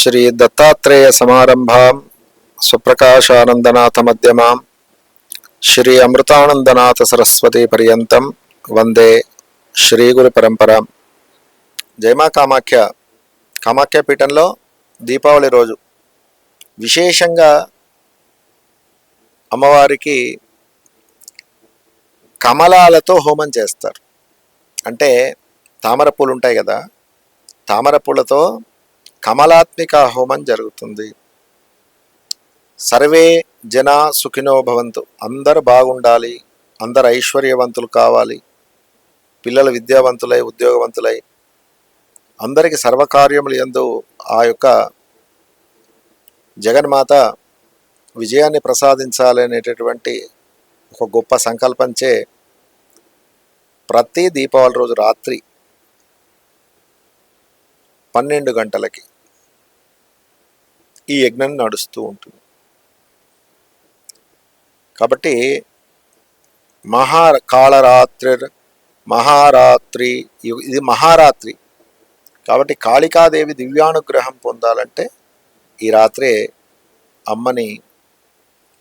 శ్రీ దత్తాత్రేయ సమారంభాం సుప్రకాశానందనాథ మధ్యమాం శ్రీ అమృతానందనాథ సరస్వతి పర్యంతం వందే శ్రీ గురు పరంపరాం. జయమా కామాఖ్య. కామాఖ్య పీఠంలో దీపావళి రోజు విశేషంగా అమ్మవారికి కమలాలతో హోమం చేస్తారు. అంటే తామర పూలు ఉంటాయి కదా, తామర పూలతో కమలాత్మిక హోమం జరుగుతుంది. సర్వే జన సుఖినో భవంతు, అందరు బాగుండాలి, అందరు ఐశ్వర్యవంతులు కావాలి, పిల్లలు విద్యావంతులై ఉద్యోగవంతులై అందరికి సర్వకార్యములు యందు ఆ యొక్క జగన్మాత విజయాన్ని ప్రసాదించాలి అనేటటువంటి ఒక గొప్ప సంకల్పంచే ప్రతి దీపావళి రోజు రాత్రి 12 గంటలకి ఈ యజ్ఞం నడుస్తూ ఉంటుంది. కాబట్టి మహారాత్రి ఇది మహారాత్రి. కాబట్టి కాళికాదేవి దివ్యానుగ్రహం పొందాలంటే ఈ రాత్రే అమ్మని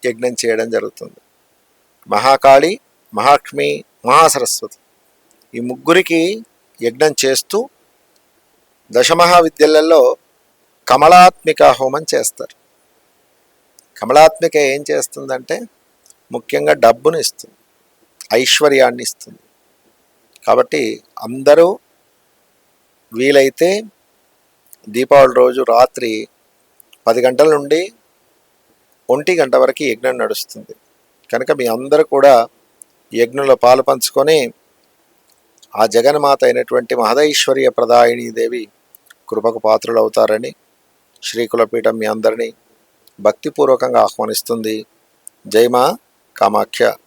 యజ్ఞం చేయడం జరుగుతుంది. మహాకాళి, మహాలక్ష్మి, మహాసరస్వతి ఈ ముగ్గురికి యజ్ఞం చేస్తూ దశమహావిద్యలలో కమలాత్మిక హోమం చేస్తారు. కమలాత్మిక ఏం చేస్తుందంటే ముఖ్యంగా డబ్బును ఇస్తుంది, ఐశ్వర్యాన్ని ఇస్తుంది. కాబట్టి అందరూ వీలైతే దీపావళి రోజు రాత్రి 10 గంటల నుండి 1 గంట వరకు యజ్ఞం నడుస్తుంది. కనుక మీ అందరూ కూడా యజ్ఞంలో పాలు పంచుకొని ఆ జగన్మాత అయినటువంటి మహదైశ్వర్య ప్రదాయిని దేవి కృపకు పాత్రులు అవుతారని శ్రీకులపీఠం మీ అందరినీ భక్తిపూర్వకంగా ఆహ్వానిస్తుంది. జై మా కామాఖ్య.